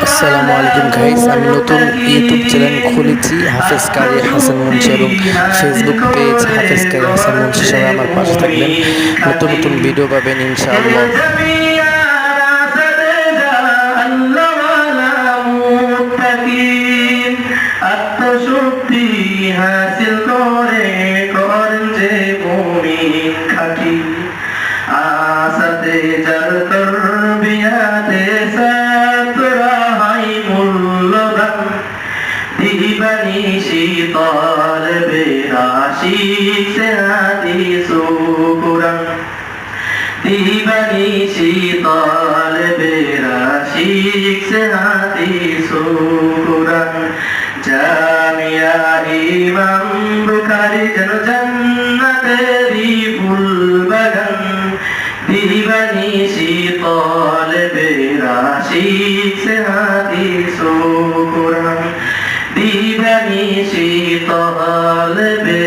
আসসালামু আলাইকুম গাইস, আমি নতুন ইউটিউব চ্যানেল খুলেছি হাফেজ কারি হাসান মুন্সি এবং ফেসবুক পেজ হাফেজ কারি হাসান মুন্সি। সবাই আমার পাশে থাকবেন, নতুন নতুন ভিডিও পাবেন ইনশাআল্লাহ। আত্মশক্তি হাসিল করে করেন যে মুমিন খাঁটি, আসাতে যার তরবিয়াতে ছাত্ররা হয় মূল্যবান, দিবানি শীতল বেরাশি সে হাদিস কুরআন, দিবানি শীতল বেরাশি সে হাদিস কুরআন। জামিয়া ইমাম বুখারী যেন জান্নাতেরই ফুল বাগান, দিবানি শীতল বেরাশি সে হাদিস কুরআন, দিবানি শীতল